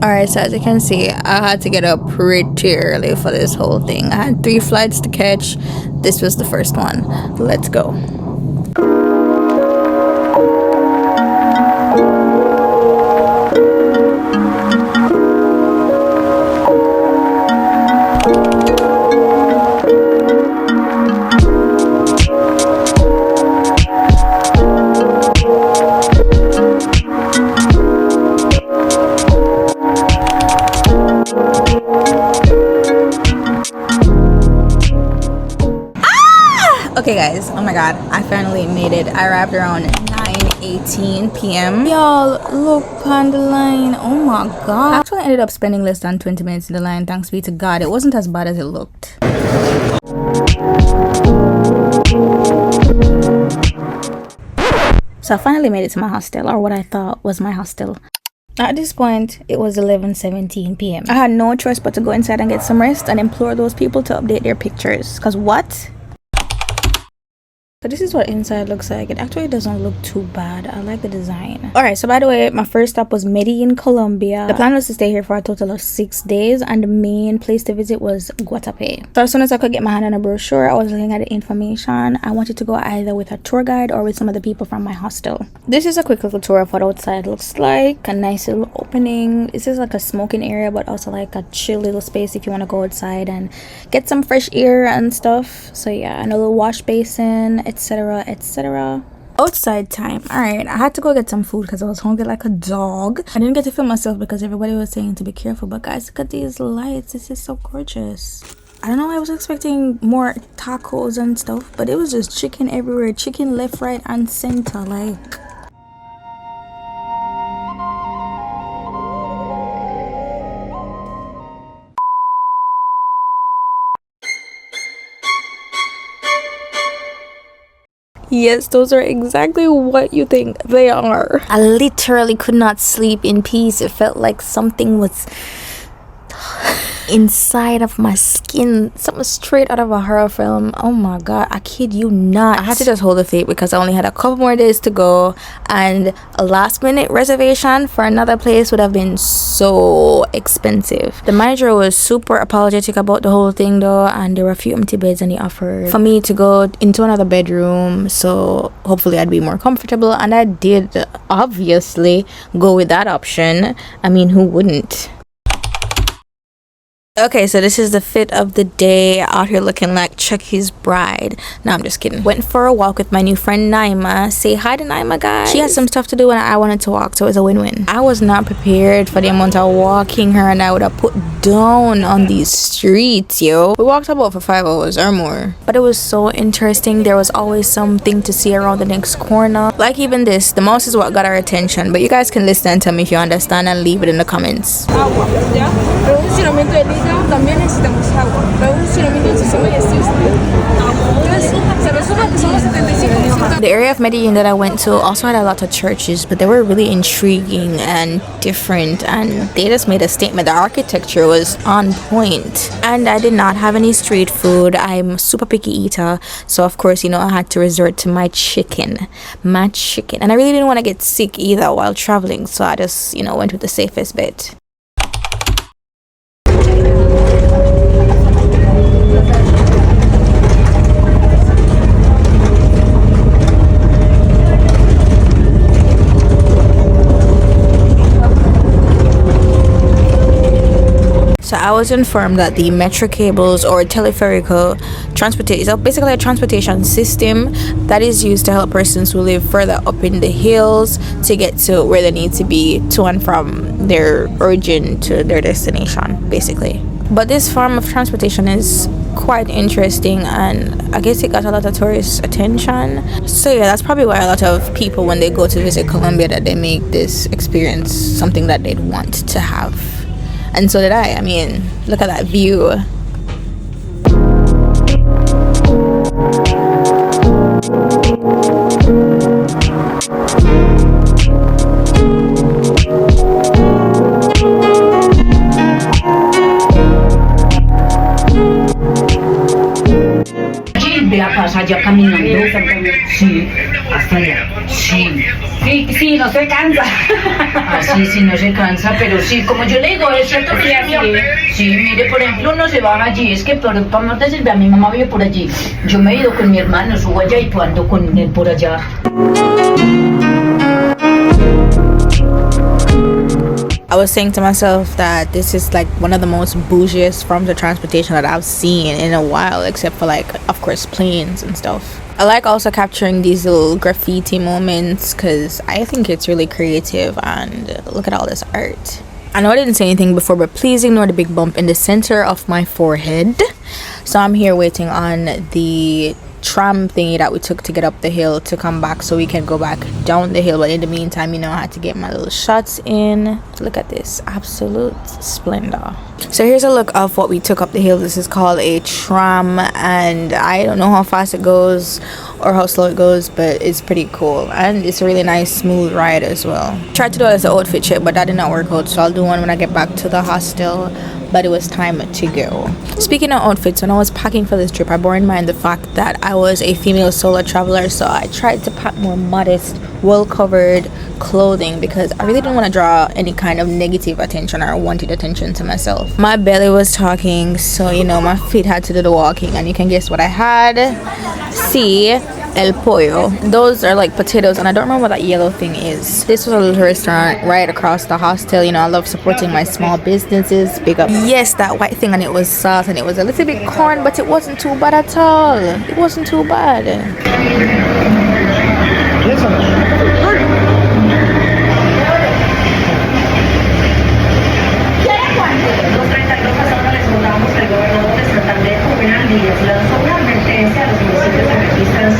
Alright, so as you can see, I had to get up pretty early for this whole thing. I had 3 flights to catch. This was the first one. Let's go. Okay guys, oh my god, I finally made it. I arrived around 9:18 p.m. Y'all, look on the line. Oh my god. I actually ended up spending less than 20 minutes in the line, thanks be to God. It wasn't as bad as it looked. So I finally made it to my hostel, or what I thought was my hostel. At this point, it was 11:17 p.m. I had no choice but to go inside and get some rest and implore those people to update their pictures. Cause what? So this is what inside looks like. It actually doesn't look too bad. I like the design. Alright, so by the way, my first stop was Medellin, Colombia. The plan was to stay here for a total of 6 days, and the main place to visit was Guatapé. So as soon as I could get my hand on a brochure, I was looking at the information. I wanted to go either with a tour guide or with some of the people from my hostel. This is a quick little tour of what outside looks like. A nice little opening. This is like a smoking area, but also like a chill little space if you want to go outside and get some fresh air and stuff. So yeah, and a little wash basin, etc, etc. Outside time. All right, I had to go get some food because I was hungry like a dog. I didn't get to film myself because everybody was saying to be careful, but guys, look at these lights. This is so gorgeous. I don't know, I was expecting more tacos and stuff, but it was just chicken everywhere. Chicken left, right, and center. Like, yes, those are exactly what you think they are. I literally could not sleep in peace. It felt like something was inside of my skin, something straight out of a horror film. Oh my god, I kid you not. I had to just hold the fate because I only had a couple more days to go, and a last minute reservation for another place would have been so expensive. The manager was super apologetic about the whole thing though, and there were a few empty beds, and he offered for me to go into another bedroom, so hopefully I'd be more comfortable, and I did obviously go with that option. I mean, who wouldn't? Okay, so this is the fit of the day, out here looking like Chucky's bride. No, I'm just kidding. Went for a walk with my new friend Naima. Say hi to Naima, guys. She had some stuff to do and I wanted to walk, so it was a win-win. I was not prepared for the amount of walking her and I would have put down on these streets, yo. We walked about for 5 hours or more, but it was so interesting. There was always something to see around the next corner. Like even this, the mouse is what got our attention, but you guys can listen and tell me if you understand and leave it in the comments. También necesitamos agua. Para un funcionamiento del sistema ya existe. Entonces, se resume que somos 75%. The area of Medellin that I went to also had a lot of churches, but they were really intriguing and different, and they just made a statement. The architecture was on point. And I did not have any street food. I'm a super picky eater, so of course, you know, I had to resort to my chicken. And I really didn't want to get sick either while traveling, so I just, you know, went with the safest bet. So I was informed that the Metrocables or teleférico transportation is basically a transportation system that is used to help persons who live further up in the hills to get to where they need to be, to and from their origin to their destination, basically. But this form of transportation is quite interesting, and I guess it got a lot of tourist attention. So yeah, that's probably why a lot of people, when they go to visit Colombia, that they make this experience something that they'd want to have. And so did I. I mean, look at that view. Ve a pasar ya caminando. Sí, hasta allá. Sí. Sí, Sí, sí, no se cansa. Así, sí, no se cansa, pero sí, como yo le digo, es cierto que sí, mire, por ejemplo, uno se baja allí, es que para no te sirve, a mi mamá vive por allí. Yo me he ido con mi hermano, subo allá y ando con él por allá. I was saying to myself that this is like one of the most bougiest forms of transportation that I've seen in a while, except for like, of course, planes and stuff. I like also capturing these little graffiti moments because I think it's really creative, and look at all this art. I know I didn't say anything before, but please ignore the big bump in the center of my forehead. So I'm here waiting on the tram thingy that we took to get up the hill to come back so we can go back down the hill, but in the meantime, you know, I had to get my little shots in. Look at this absolute splendor. So here's a look of what we took up the hill. This is called a tram, and I don't know how fast it goes or how slow it goes, but it's pretty cool, and it's a really nice smooth ride as well. Tried to do it as an outfit check, but that did not work out, so I'll do one when I get back to the hostel. But it was time to go. Speaking of outfits, when I was packing for this trip, I bore in mind the fact that I was a female solo traveler, so I tried to pack more modest, well-covered clothing because I really didn't want to draw any kind of negative attention or wanted attention to myself. My belly was talking, so you know, my feet had to do the walking, and you can guess what I had. See, el pollo. Those are like potatoes, and I don't remember what that yellow thing is. This was a little restaurant right across the hostel. You know, I love supporting my small businesses. Big up. Yes, that white thing, and it was sauce, and it was a little bit corn, but it wasn't too bad at all. It wasn't too bad.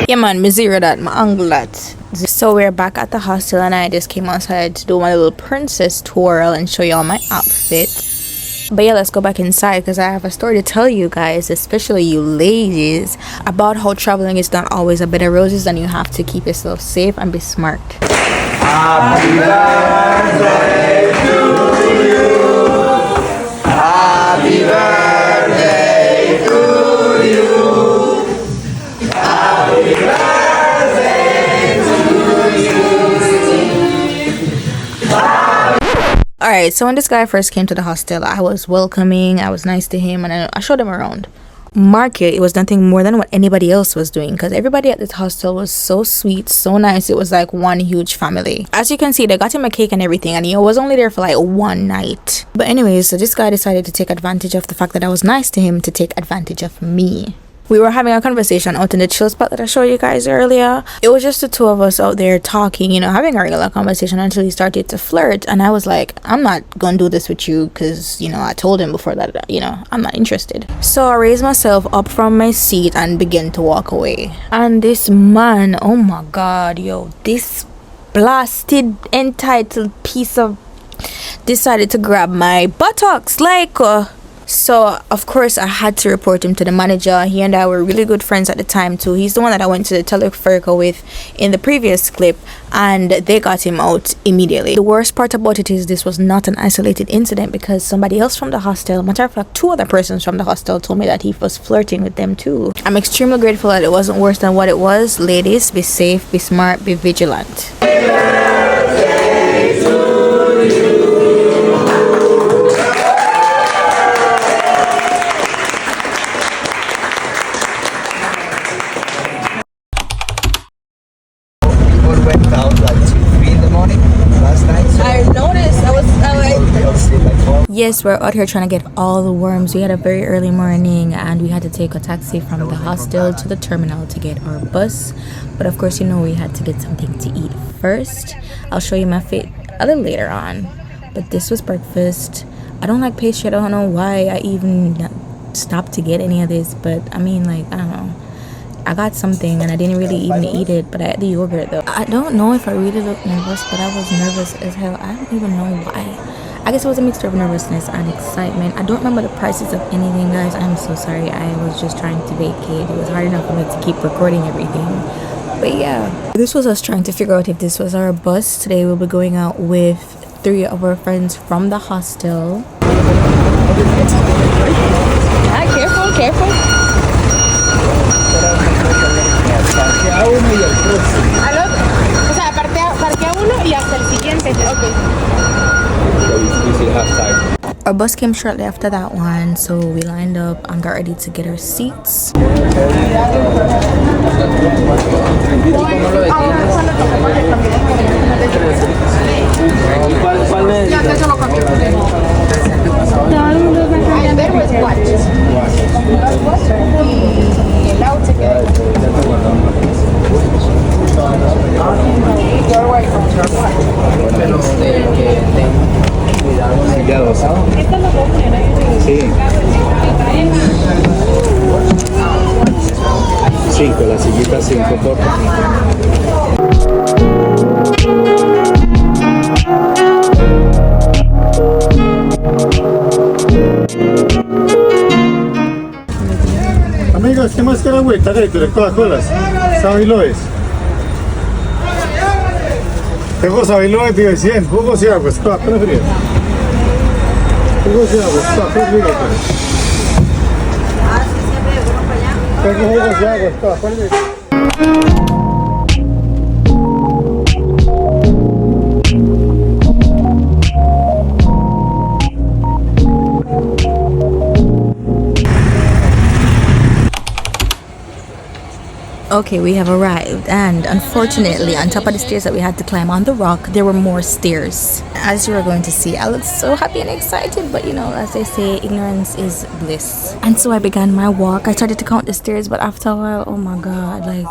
Yeah man, me zero that, my angle that. So we're back at the hostel, and I just came outside to do my little princess twirl and show y'all my outfit. But yeah, let's go back inside because I have a story to tell you guys, especially you ladies, about how traveling is not always a bed of roses and you have to keep yourself safe and be smart. Happy birthday to you. Happy birthday to you. Happy birthday to you. Alright, so when this guy first came to the hostel, I was welcoming, I was nice to him, and I showed him around. Market, it was nothing more than what anybody else was doing because everybody at this hostel was so sweet, so nice. It was like one huge family. As you can see, they got him a cake and everything, and he was only there for like one night. But anyways, so this guy decided to take advantage of the fact that I was nice to him to take advantage of me. We were having a conversation out in the chill spot that I showed you guys earlier. It was just the two of us out there talking, you know, having a regular conversation until he started to flirt. And I was like, I'm not gonna do this with you because, you know, I told him before that, you know, I'm not interested. So I raised myself up from my seat and began to walk away. And this man, oh my god, yo, this blasted entitled piece of decided to grab my buttocks like so of course I had to report him to the manager. He and I were really good friends at the time too. He's the one that I went to the teleferico with in the previous clip, and they got him out immediately. The worst part about it is this was not an isolated incident because somebody else from the hostel, matter of fact 2 other persons from the hostel, told me that he was flirting with them too. I'm extremely grateful that it wasn't worse than what it was. Ladies, be safe, be smart, be vigilant. Yes, we're out here trying to get all the worms. We had a very early morning and we had to take a taxi from the hostel to the terminal to get our bus. But of course, you know, we had to get something to eat first. I'll show you my fit a little later on. But this was breakfast. I don't like pastry. I don't know why I even stopped to get any of this. But I mean, like, I don't know. I got something and I didn't really even eat it, but I had the yogurt though. I don't know if I really looked nervous, but I was nervous as hell. I don't even know why. I guess it was a mixture of nervousness and excitement. I don't remember the prices of anything, guys. I'm so sorry. I was just trying to vacate. It was hard enough for me to keep recording everything. But yeah, this was us trying to figure out if this was our bus. Today we'll be going out with 3 of our friends from the hostel. Careful, careful. O sea, parquea uno We still have time. Our bus came shortly after that one, so we lined up and got ready to get our seats. Sí. 5, la sillita 5 por Amigos, ¿qué más que la agüita de Coca-Colas? ¿Sabiloes? Tengo sabiloes de 100, jugos y agua, está frío. Jugos y agua, está frío. Tengo jugos y agua, está frío. Okay, we have arrived, and unfortunately on top of the stairs that we had to climb on the rock, there were more stairs. As you are going to see, I looked so happy and excited, but you know, as they say, ignorance is bliss. And so I began my walk. I started to count the stairs, but after a while, oh my god, like,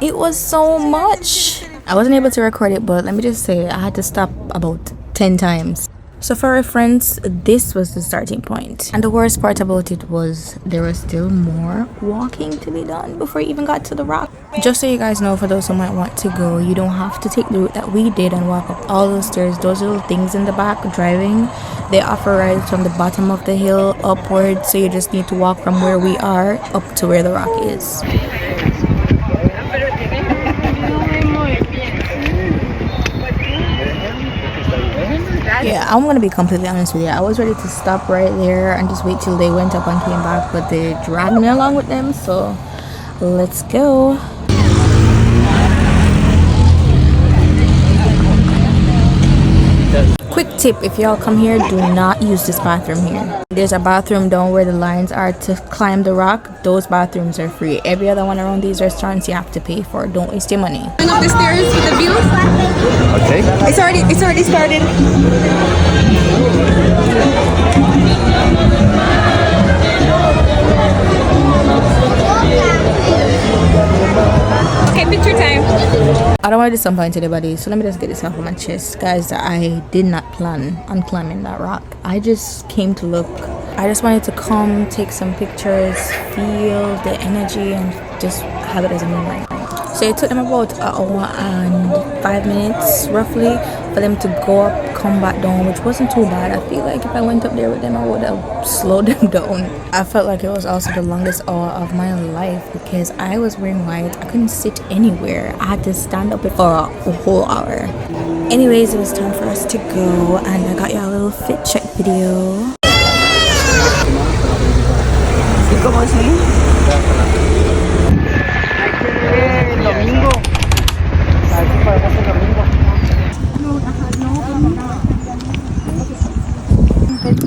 it was so much. I wasn't able to record it, but let me just say, I had to stop about 10 times. So for reference, this was the starting point. And the worst part about it was there was still more walking to be done before you even got to the rock. Just so you guys know, for those who might want to go, you don't have to take the route that we did and walk up all those stairs. Those little things in the back driving, they offer rides from the bottom of the hill upward, so you just need to walk from where we are up to where the rock is. Yeah, I'm gonna be completely honest with you. I was ready to stop right there and just wait till they went up and came back, but they dragged me along with them, so let's go. Quick tip, if y'all come here, do not use this bathroom here. There's a bathroom down where the lines are to climb the rock. Those bathrooms are free. Every other one around these restaurants you have to pay for. Don't waste your money. Going up the stairs with the view. Okay. It's already started. Okay, picture time. I don't want to disappoint anybody, so let me just get this off of my chest. Guys, I did not plan on climbing that rock. I just came to look. I just wanted to come, take some pictures, feel the energy, and just have it as a memory. So it took them about an hour and 5 minutes roughly for them to go up, come back down, which wasn't too bad. I feel like if I went up there with them, I would have slowed them down. I felt like it was also the longest hour of my life because I was wearing white. I couldn't sit anywhere. I had to stand up for a whole hour. Anyways, it was time for us to go, and I got y'all a little fit check video. ¿Cómo así? Domingo. A ver si podemos el domingo.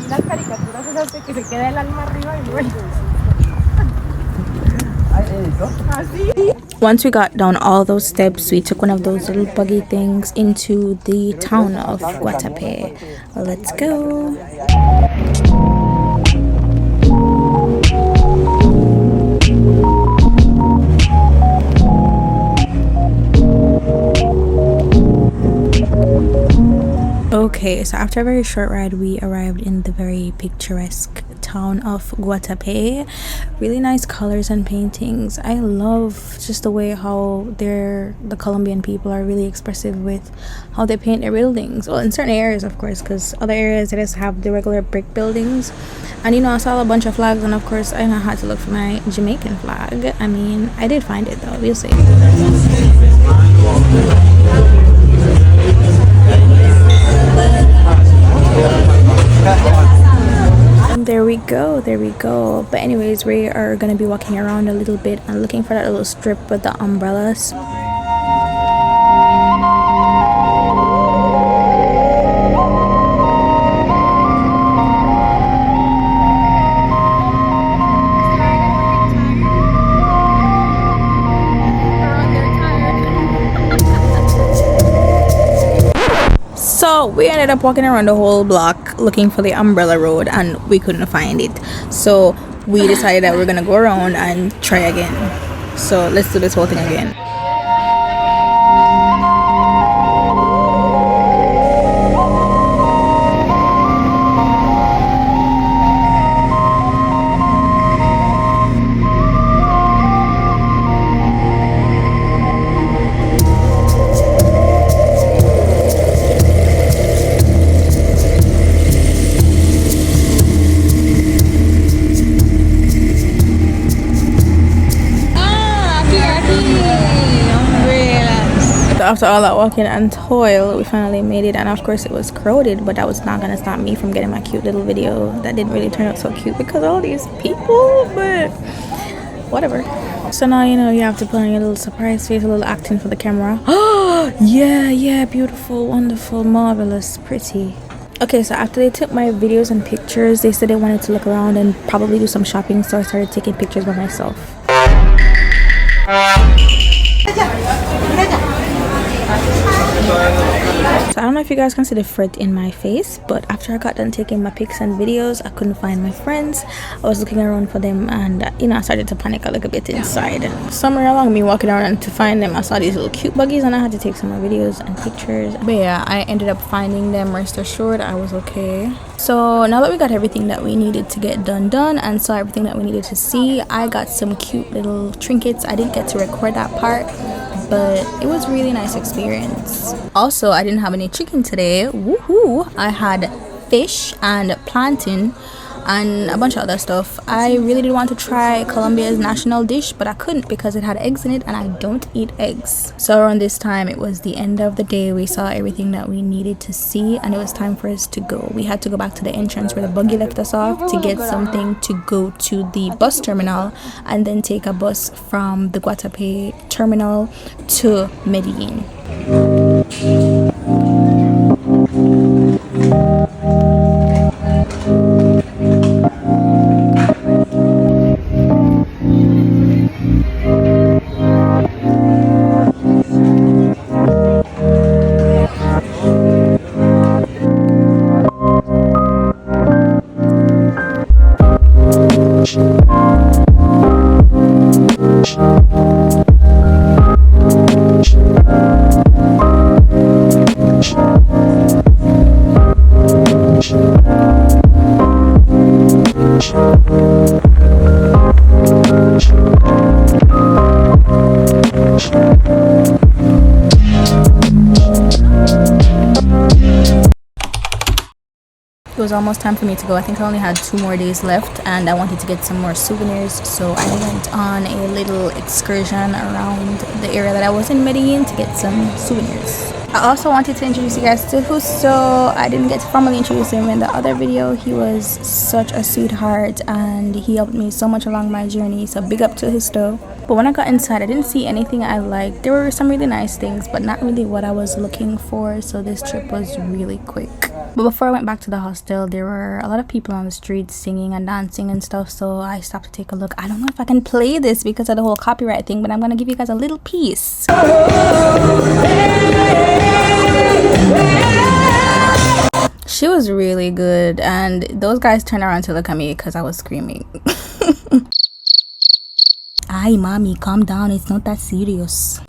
Las caricaturas esas de que se queda el alma arriba y luego. Once we got down all those steps, we took one of those little buggy things into the town of Guatapé. Let's go. Okay, so after a very short ride, we arrived in the very picturesque town of Guatapé. Really nice colors and paintings. I love just the way how the Colombian people are really expressive with how they paint their buildings. Well, in certain areas, of course, because other areas they just have the regular brick buildings. And you know, I saw a bunch of flags, and of course I had to look for my Jamaican flag. I mean, I did find it though, we'll see. And there we go. But anyways, we are gonna be walking around a little bit and looking for that little strip with the umbrellas. So we ended up walking around the whole block looking for the umbrella road and we couldn't find it. So we decided that we're gonna go around and try again. So let's do this whole thing again. After all that walking and toil, we finally made it, and of course it was crowded, but that was not gonna stop me from getting my cute little video that didn't really turn out so cute because all these people, but whatever. So now you know you have to put on your little surprise face, a little acting for the camera. Oh yeah, beautiful, wonderful, marvelous, pretty. Okay, so after they took my videos and pictures, they said they wanted to look around and probably do some shopping, so I started taking pictures by myself. So I don't know if you guys can see the fret in my face, but after I got done taking my pics and videos, I couldn't find my friends. I was looking around for them, and you know, I started to panic a little bit inside. Somewhere along me walking around and to find them, I saw these little cute buggies and I had to take some more videos and pictures. But yeah, I ended up finding them. Rest assured I was okay. So now that we got everything that we needed to get done and saw everything that we needed to see, I got some cute little trinkets. I didn't get to record that part, but it was really nice experience. Also, I didn't have any chicken today. Woohoo! I had fish and plantain and a bunch of other stuff. I really did want to try Colombia's national dish, but I couldn't because it had eggs in it and I don't eat eggs. So around this time, it was the end of the day. We saw everything that we needed to see and it was time for us to go. We had to go back to the entrance where the buggy left us off to get something to go to the bus terminal and then take a bus from the Guatapé terminal to Medellin. It was almost time for me to go. I think I only had 2 more days left and I wanted to get some more souvenirs, so I went on a little excursion around the area that I was in Medellin to get some souvenirs. I also wanted to introduce you guys to Justo. I didn't get to formally introduce him in the other video. He was such a sweetheart and he helped me so much along my journey, so big up to Justo. But when I got inside, I didn't see anything I liked. There were some really nice things, but not really what I was looking for, so this trip was really quick. But before I went back to the hostel, there were a lot of people on the streets singing and dancing and stuff, so I stopped to take a look. I don't know if I can play this because of the whole copyright thing, but I'm gonna give you guys a little piece. She was really good, and those guys turned around to look at me because I was screaming. Ay, mommy, calm down. It's not that serious.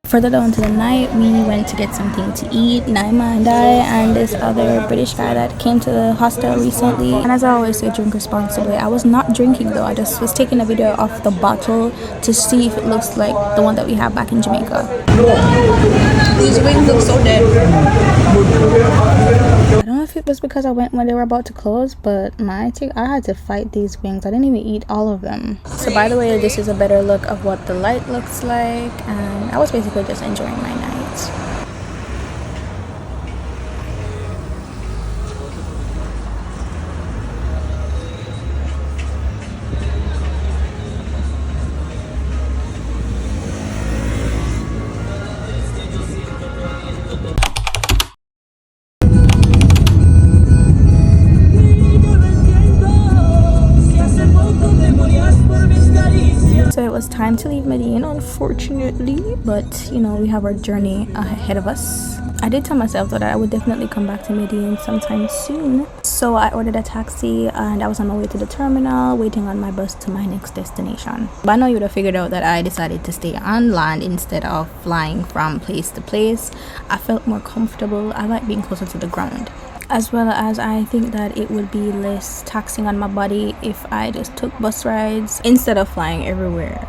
Further down to the night, we went to get something to eat, Naima and I, and this other British guy that came to the hostel recently. And as I always say, drink responsibly. I was not drinking though, I just was taking a video off the bottle to see if it looks like the one that we have back in Jamaica. These wings look so dead. I don't know if it was because I went when they were about to close, but I had to fight these wings. I didn't even eat all of them. So by the way, this is a better look of what the light looks like, and I was basically just enjoying my night. So it was time to leave Medellin, unfortunately, but you know, we have our journey ahead of us. I did tell myself that I would definitely come back to Medellin sometime soon, so I ordered a taxi and I was on my way to the terminal waiting on my bus to my next destination. But I know you would have figured out that I decided to stay on land instead of flying from place to place. I felt more comfortable. I like being closer to the ground, as well as I think that it would be less taxing on my body if I just took bus rides instead of flying everywhere.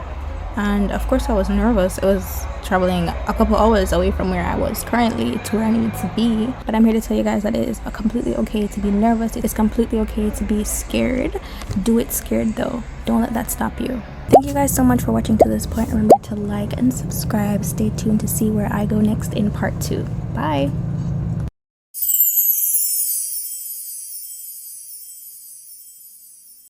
And of course I was nervous. It was traveling a couple hours away from where I was currently to where I needed to be, but I'm here to tell you guys that it is completely okay to be nervous. It's completely okay to be scared. Do it scared though. Don't let that stop you. Thank you guys so much for watching to this point. Remember to like and subscribe. Stay tuned to see where I go next in part 2. Bye.